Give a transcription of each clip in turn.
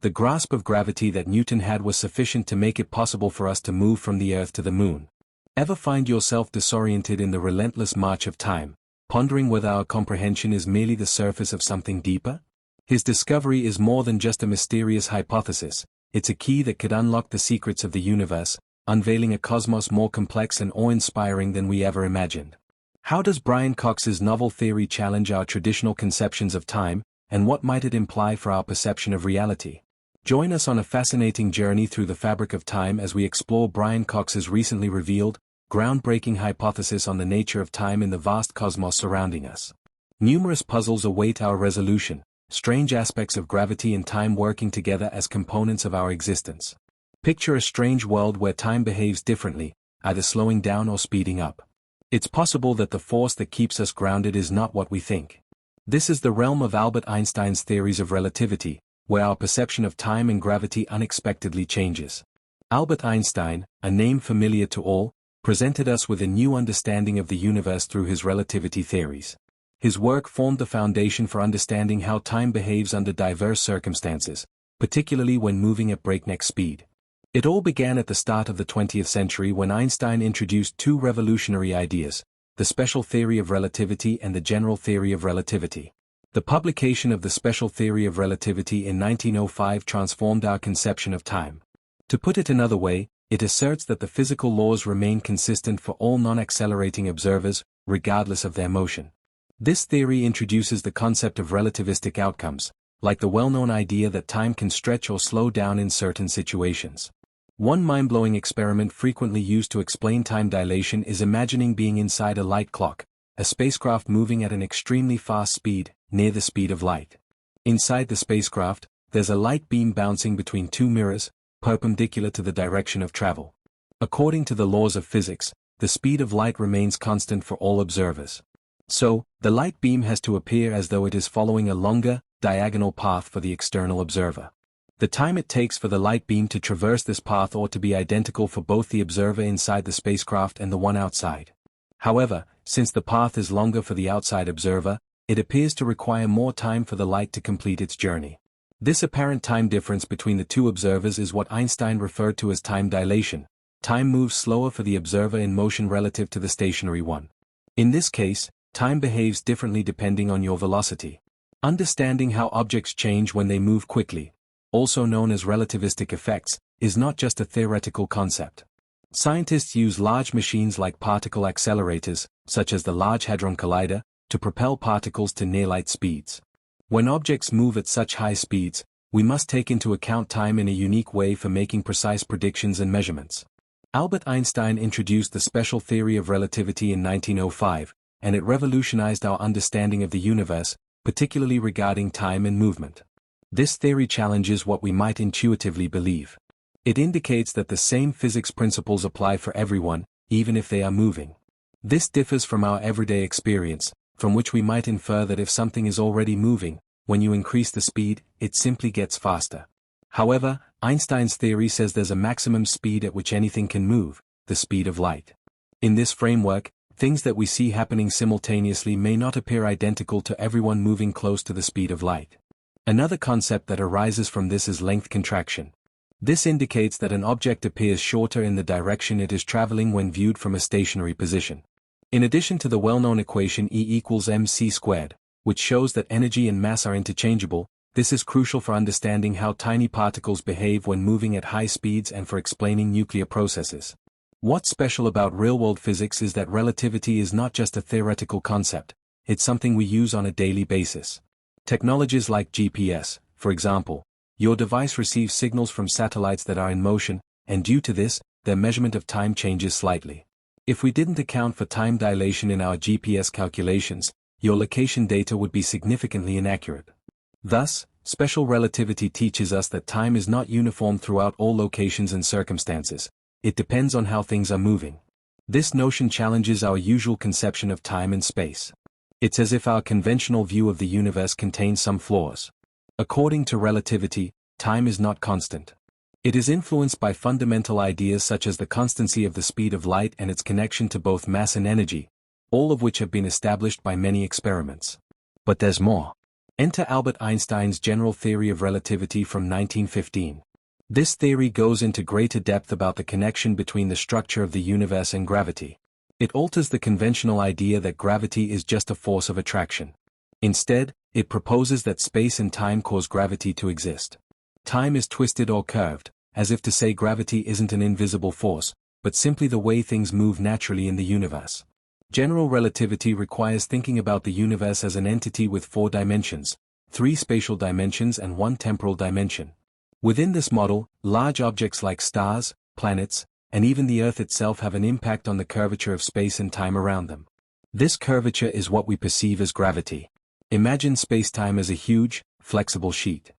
the grasp of gravity that Newton had was sufficient to make it possible for us to move from the Earth to the Moon. Ever find yourself disoriented in the relentless march of time, pondering whether our comprehension is merely the surface of something deeper? His discovery is more than just a mysterious hypothesis, it's a key that could unlock the secrets of the universe, unveiling a cosmos more complex and awe-inspiring than we ever imagined. How does Brian Cox's novel theory challenge our traditional conceptions of time, and what might it imply for our perception of reality? Join us on a fascinating journey through the fabric of time as we explore Brian Cox's recently revealed, groundbreaking hypothesis on the nature of time in the vast cosmos surrounding us. Numerous puzzles await our resolution, strange aspects of gravity and time working together as components of our existence. Picture a strange world where time behaves differently, either slowing down or speeding up. It's possible that the force that keeps us grounded is not what we think. This is the realm of Albert Einstein's theories of relativity, where our perception of time and gravity unexpectedly changes. Albert Einstein, a name familiar to all, presented us with a new understanding of the universe through his relativity theories. His work formed the foundation for understanding how time behaves under diverse circumstances, particularly when moving at breakneck speed. It all began at the start of the 20th century when Einstein introduced two revolutionary ideas, the special theory of relativity and the general theory of relativity. The publication of the special theory of relativity in 1905 transformed our conception of time. To put it another way, it asserts that the physical laws remain consistent for all non-accelerating observers, regardless of their motion. This theory introduces the concept of relativistic outcomes, like the well-known idea that time can stretch or slow down in certain situations. One mind-blowing experiment frequently used to explain time dilation is imagining being inside a light clock, a spacecraft moving at an extremely fast speed, near the speed of light. Inside the spacecraft, there's a light beam bouncing between two mirrors, perpendicular to the direction of travel. According to the laws of physics, the speed of light remains constant for all observers. So, the light beam has to appear as though it is following a longer, diagonal path for the external observer. The time it takes for the light beam to traverse this path ought to be identical for both the observer inside the spacecraft and the one outside. However, since the path is longer for the outside observer, it appears to require more time for the light to complete its journey. This apparent time difference between the two observers is what Einstein referred to as time dilation. Time moves slower for the observer in motion relative to the stationary one. In this case, time behaves differently depending on your velocity. Understanding how objects change when they move quickly, also known as relativistic effects, is not just a theoretical concept. Scientists use large machines like particle accelerators, such as the Large Hadron Collider, to propel particles to near-light speeds. When objects move at such high speeds, we must take into account time in a unique way for making precise predictions and measurements. Albert Einstein introduced the special theory of relativity in 1905, and it revolutionized our understanding of the universe, particularly regarding time and movement. This theory challenges what we might intuitively believe. It indicates that the same physics principles apply for everyone, even if they are moving. This differs from our everyday experience, from which we might infer that if something is already moving, when you increase the speed, it simply gets faster. However, Einstein's theory says there's a maximum speed at which anything can move, the speed of light. In this framework, things that we see happening simultaneously may not appear identical to everyone moving close to the speed of light. Another concept that arises from this is length contraction. This indicates that an object appears shorter in the direction it is traveling when viewed from a stationary position. In addition to the well-known equation E = mc squared, which shows that energy and mass are interchangeable, this is crucial for understanding how tiny particles behave when moving at high speeds and for explaining nuclear processes. What's special about real-world physics is that relativity is not just a theoretical concept, it's something we use on a daily basis. Technologies like GPS, for example, your device receives signals from satellites that are in motion, and due to this, their measurement of time changes slightly. If we didn't account for time dilation in our GPS calculations, your location data would be significantly inaccurate. Thus, special relativity teaches us that time is not uniform throughout all locations and circumstances. It depends on how things are moving. This notion challenges our usual conception of time and space. It's as if our conventional view of the universe contains some flaws. According to relativity, time is not constant. It is influenced by fundamental ideas such as the constancy of the speed of light and its connection to both mass and energy, all of which have been established by many experiments. But there's more. Enter Albert Einstein's general theory of relativity from 1915. This theory goes into greater depth about the connection between the structure of the universe and gravity. It alters the conventional idea that gravity is just a force of attraction. Instead, it proposes that space and time cause gravity to exist. Time is twisted or curved, as if to say gravity isn't an invisible force, but simply the way things move naturally in the universe. General relativity requires thinking about the universe as an entity with 4 dimensions, 3 spatial dimensions and 1 temporal dimension. Within this model, large objects like stars, planets, and even the Earth itself have an impact on the curvature of space and time around them. This curvature is what we perceive as gravity. Imagine space-time as a huge, flexible sheet.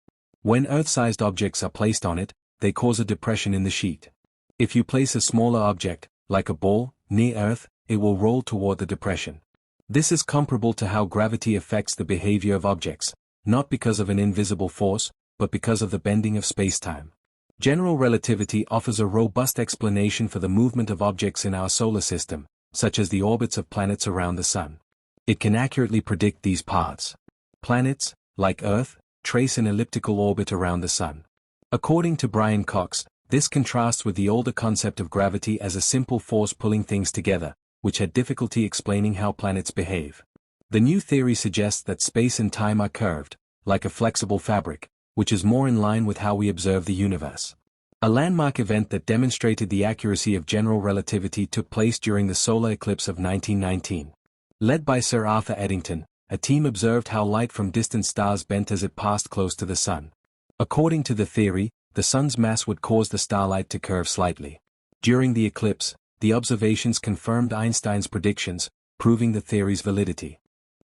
When Earth-sized objects are placed on it, they cause a depression in the sheet. If you place a smaller object, like a ball, near Earth, it will roll toward the depression. This is comparable to how gravity affects the behavior of objects, not because of an invisible force, but because of the bending of space-time. General relativity offers a robust explanation for the movement of objects in our solar system, such as the orbits of planets around the Sun. It can accurately predict these paths. Planets, like Earth, trace an elliptical orbit around the Sun. According to Brian Cox, this contrasts with the older concept of gravity as a simple force pulling things together, which had difficulty explaining how planets behave. The new theory suggests that space and time are curved, like a flexible fabric, which is more in line with how we observe the universe. A landmark event that demonstrated the accuracy of general relativity took place during the solar eclipse of 1919. Led by Sir Arthur Eddington, a team observed how light from distant stars bent as it passed close to the Sun. According to the theory, the Sun's mass would cause the starlight to curve slightly. During the eclipse, the observations confirmed Einstein's predictions, proving the theory's validity.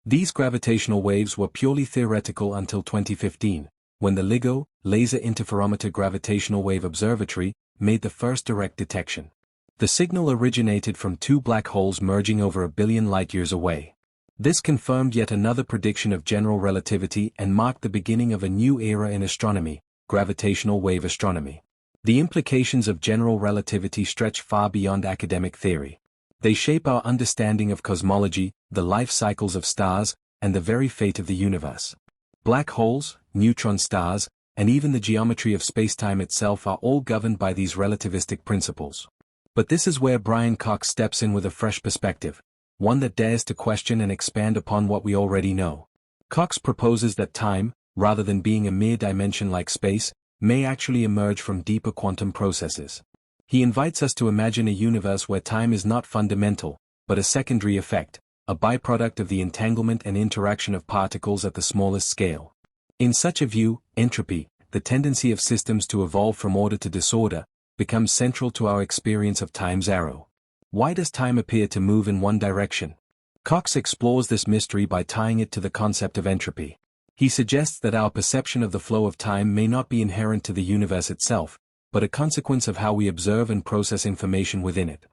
These gravitational waves were purely theoretical until 2015, when the LIGO, Laser Interferometer Gravitational Wave Observatory, made the first direct detection. The signal originated from 2 black holes merging over 1 billion light-years away. This confirmed yet another prediction of general relativity and marked the beginning of a new era in astronomy, gravitational wave astronomy. The implications of general relativity stretch far beyond academic theory. They shape our understanding of cosmology, the life cycles of stars, and the very fate of the universe. Black holes, neutron stars, and even the geometry of spacetime itself are all governed by these relativistic principles. But this is where Brian Cox steps in with a fresh perspective, one that dares to question and expand upon what we already know. Cox proposes that time, rather than being a mere dimension like space, may actually emerge from deeper quantum processes. He invites us to imagine a universe where time is not fundamental, but a secondary effect, a byproduct of the entanglement and interaction of particles at the smallest scale. In such a view, entropy, the tendency of systems to evolve from order to disorder, becomes central to our experience of time's arrow. Why does time appear to move in one direction? Cox explores this mystery by tying it to the concept of entropy. He suggests that our perception of the flow of time may not be inherent to the universe itself, but a consequence of how we observe and process information within it.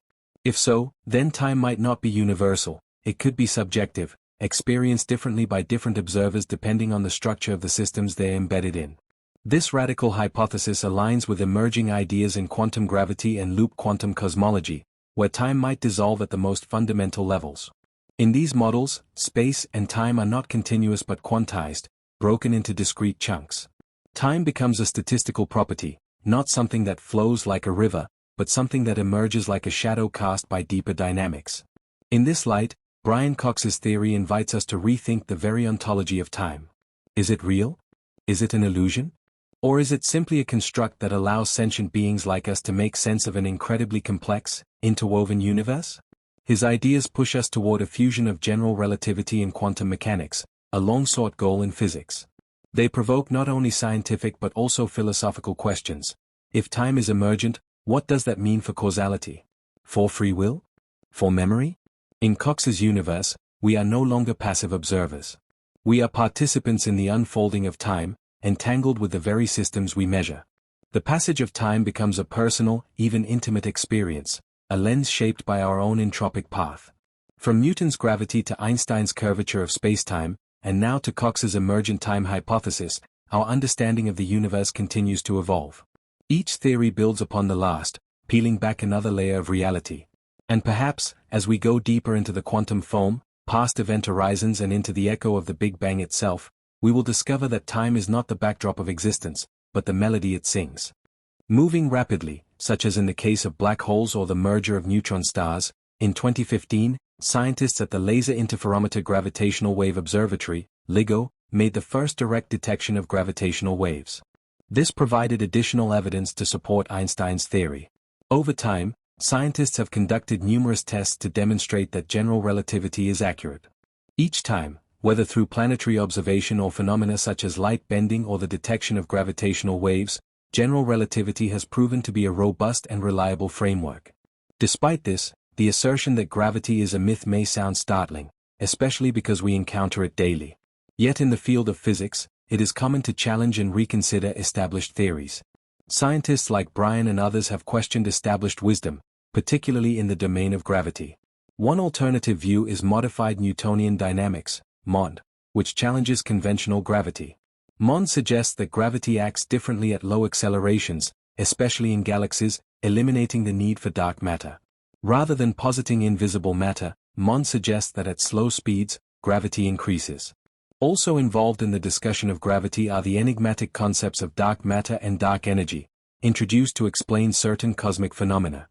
If so, then time might not be universal, it could be subjective, experienced differently by different observers depending on the structure of the systems they're embedded in. This radical hypothesis aligns with emerging ideas in quantum gravity and loop quantum cosmology, where time might dissolve at the most fundamental levels. In these models, space and time are not continuous but quantized, broken into discrete chunks. Time becomes a statistical property, not something that flows like a river, but something that emerges like a shadow cast by deeper dynamics. In this light, Brian Cox's theory invites us to rethink the very ontology of time. Is it real? Is it an illusion? Or is it simply a construct that allows sentient beings like us to make sense of an incredibly complex, interwoven universe? His ideas push us toward a fusion of general relativity and quantum mechanics, a long-sought goal in physics. They provoke not only scientific but also philosophical questions. If time is emergent, what does that mean for causality? For free will? For memory? In Cox's universe, we are no longer passive observers. We are participants in the unfolding of time, entangled with the very systems we measure. The passage of time becomes a personal, even intimate experience, a lens shaped by our own entropic path. From Newton's gravity to Einstein's curvature of spacetime, and now to Cox's emergent time hypothesis, our understanding of the universe continues to evolve. Each theory builds upon the last, peeling back another layer of reality. And perhaps, as we go deeper into the quantum foam, past event horizons and into the echo of the Big Bang itself, we will discover that time is not the backdrop of existence, but the melody it sings. Moving rapidly, such as in the case of black holes or the merger of neutron stars, in 2015, scientists at the Laser Interferometer Gravitational Wave Observatory, LIGO, made the first direct detection of gravitational waves. This provided additional evidence to support Einstein's theory. Over time, scientists have conducted numerous tests to demonstrate that general relativity is accurate. Each time, whether through planetary observation or phenomena such as light bending or the detection of gravitational waves, general relativity has proven to be a robust and reliable framework. Despite this, the assertion that gravity is a myth may sound startling, especially because we encounter it daily. Yet in the field of physics, it is common to challenge and reconsider established theories. Scientists like Brian and others have questioned established wisdom, particularly in the domain of gravity. One alternative view is modified Newtonian dynamics, MOND, which challenges conventional gravity. MOND suggests that gravity acts differently at low accelerations, especially in galaxies, eliminating the need for dark matter. Rather than positing invisible matter, MOND suggests that at slow speeds, gravity increases. Also involved in the discussion of gravity are the enigmatic concepts of dark matter and dark energy, introduced to explain certain cosmic phenomena.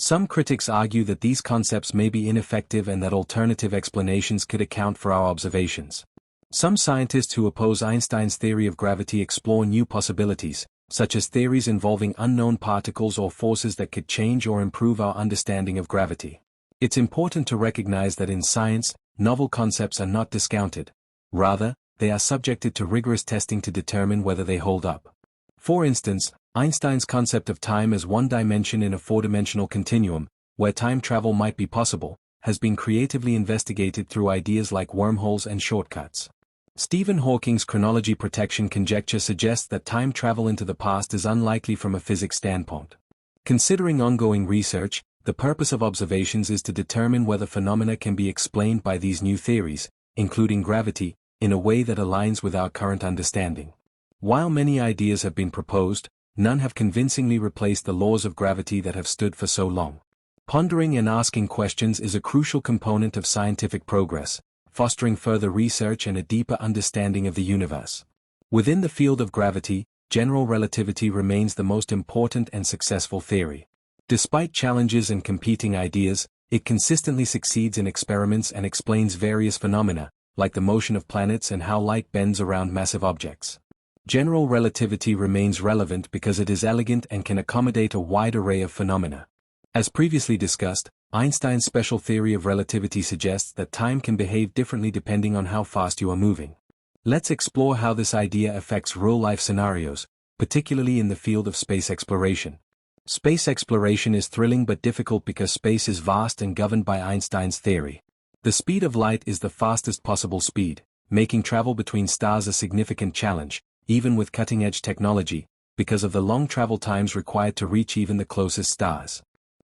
Some critics argue that these concepts may be ineffective and that alternative explanations could account for our observations. Some scientists who oppose Einstein's theory of gravity explore new possibilities, such as theories involving unknown particles or forces that could change or improve our understanding of gravity. It's important to recognize that in science, novel concepts are not discounted. Rather, they are subjected to rigorous testing to determine whether they hold up. For instance, Einstein's concept of time as one dimension in a four-dimensional continuum, where time travel might be possible, has been creatively investigated through ideas like wormholes and shortcuts. Stephen Hawking's chronology protection conjecture suggests that time travel into the past is unlikely from a physics standpoint. Considering ongoing research, the purpose of observations is to determine whether phenomena can be explained by these new theories, including gravity, in a way that aligns with our current understanding. While many ideas have been proposed, none have convincingly replaced the laws of gravity that have stood for so long. Pondering and asking questions is a crucial component of scientific progress, fostering further research and a deeper understanding of the universe. Within the field of gravity, general relativity remains the most important and successful theory. Despite challenges and competing ideas, it consistently succeeds in experiments and explains various phenomena, like the motion of planets and how light bends around massive objects. General relativity remains relevant because it is elegant and can accommodate a wide array of phenomena. As previously discussed, Einstein's special theory of relativity suggests that time can behave differently depending on how fast you are moving. Let's explore how this idea affects real-life scenarios, particularly in the field of space exploration. Space exploration is thrilling but difficult because space is vast and governed by Einstein's theory. The speed of light is the fastest possible speed, making travel between stars a significant challenge, even with cutting-edge technology, because of the long travel times required to reach even the closest stars.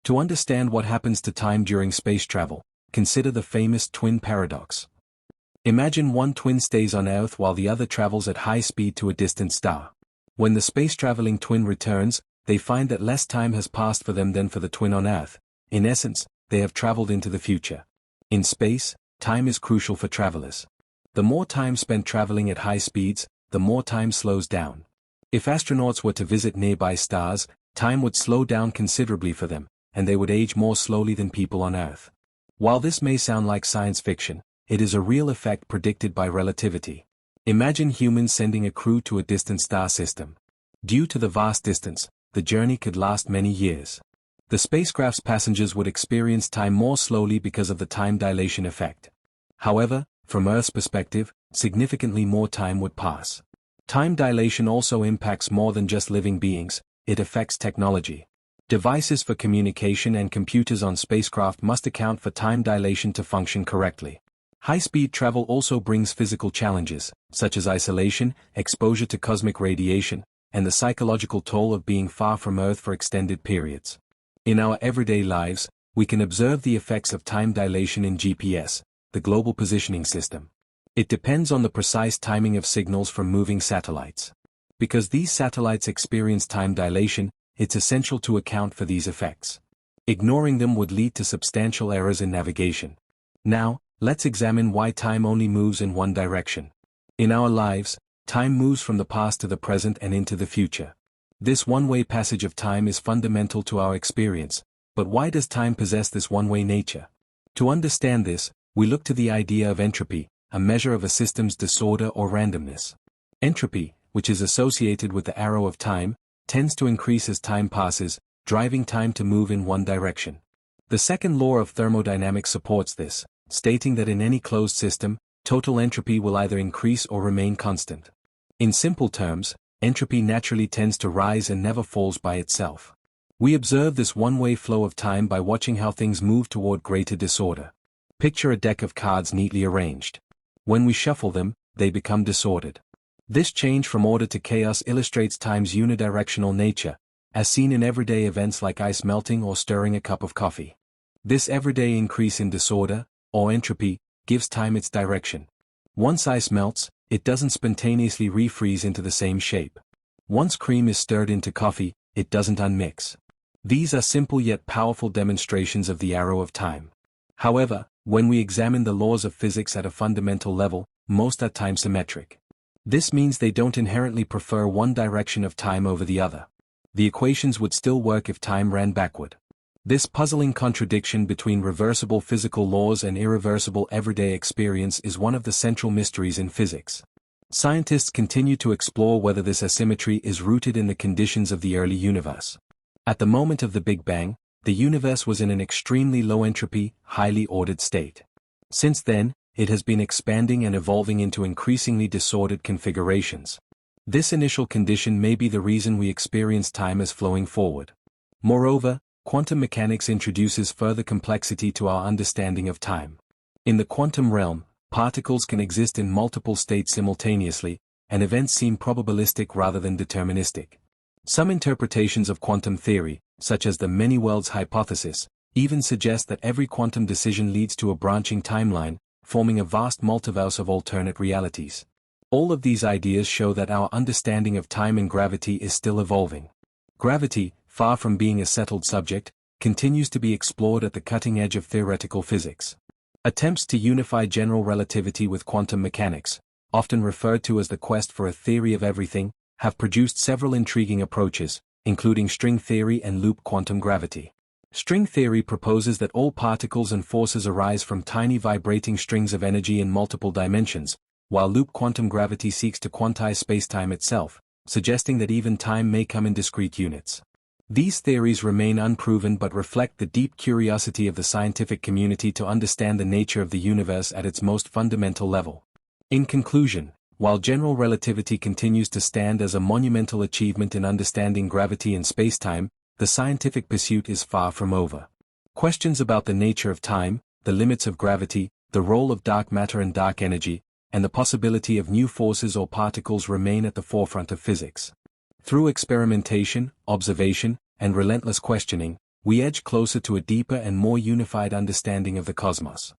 To understand what happens to time during space travel, consider the famous twin paradox. Imagine one twin stays on Earth while the other travels at high speed to a distant star. When the space-traveling twin returns, they find that less time has passed for them than for the twin on Earth. In essence, they have traveled into the future. In space, time is crucial for travelers. The more time spent traveling at high speeds, the more time slows down. If astronauts were to visit nearby stars, time would slow down considerably for them, and they would age more slowly than people on Earth. While this may sound like science fiction, it is a real effect predicted by relativity. Imagine humans sending a crew to a distant star system. Due to the vast distance, the journey could last many years. The spacecraft's passengers would experience time more slowly because of the time dilation effect. However, from Earth's perspective, significantly more time would pass. Time dilation also impacts more than just living beings, it affects technology. Devices for communication and computers on spacecraft must account for time dilation to function correctly. High-speed travel also brings physical challenges, such as isolation, exposure to cosmic radiation, and the psychological toll of being far from Earth for extended periods. In our everyday lives, we can observe the effects of time dilation in GPS, the Global Positioning System. It depends on the precise timing of signals from moving satellites. Because these satellites experience time dilation, it's essential to account for these effects. Ignoring them would lead to substantial errors in navigation. Now, let's examine why time only moves in one direction. In our lives, time moves from the past to the present and into the future. This one-way passage of time is fundamental to our experience, but why does time possess this one-way nature? To understand this, we look to the idea of entropy, a measure of a system's disorder or randomness. Entropy, which is associated with the arrow of time, tends to increase as time passes, driving time to move in one direction. The second law of thermodynamics supports this, stating that in any closed system, total entropy will either increase or remain constant. In simple terms, entropy naturally tends to rise and never falls by itself. We observe this one-way flow of time by watching how things move toward greater disorder. Picture a deck of cards neatly arranged. When we shuffle them, they become disordered. This change from order to chaos illustrates time's unidirectional nature, as seen in everyday events like ice melting or stirring a cup of coffee. This everyday increase in disorder, or entropy, gives time its direction. Once ice melts, it doesn't spontaneously refreeze into the same shape. Once cream is stirred into coffee, it doesn't unmix. These are simple yet powerful demonstrations of the arrow of time. However, when we examine the laws of physics at a fundamental level, most are time-symmetric. This means they don't inherently prefer one direction of time over the other. The equations would still work if time ran backward. This puzzling contradiction between reversible physical laws and irreversible everyday experience is one of the central mysteries in physics. Scientists continue to explore whether this asymmetry is rooted in the conditions of the early universe. At the moment of the Big Bang, the universe was in an extremely low entropy, highly ordered state. Since then, it has been expanding and evolving into increasingly disordered configurations. This initial condition may be the reason we experience time as flowing forward. Moreover, quantum mechanics introduces further complexity to our understanding of time. In the quantum realm, particles can exist in multiple states simultaneously, and events seem probabilistic rather than deterministic. Some interpretations of quantum theory, such as the many-worlds hypothesis, even suggest that every quantum decision leads to a branching timeline, forming a vast multiverse of alternate realities. All of these ideas show that our understanding of time and gravity is still evolving. Gravity, far from being a settled subject, continues to be explored at the cutting edge of theoretical physics. Attempts to unify general relativity with quantum mechanics, often referred to as the quest for a theory of everything, have produced several intriguing approaches, including string theory and loop quantum gravity. String theory proposes that all particles and forces arise from tiny vibrating strings of energy in multiple dimensions, while loop quantum gravity seeks to quantize spacetime itself, suggesting that even time may come in discrete units. These theories remain unproven but reflect the deep curiosity of the scientific community to understand the nature of the universe at its most fundamental level. In conclusion, while general relativity continues to stand as a monumental achievement in understanding gravity and spacetime, the scientific pursuit is far from over. Questions about the nature of time, the limits of gravity, the role of dark matter and dark energy, and the possibility of new forces or particles remain at the forefront of physics. Through experimentation, observation, and relentless questioning, we edge closer to a deeper and more unified understanding of the cosmos.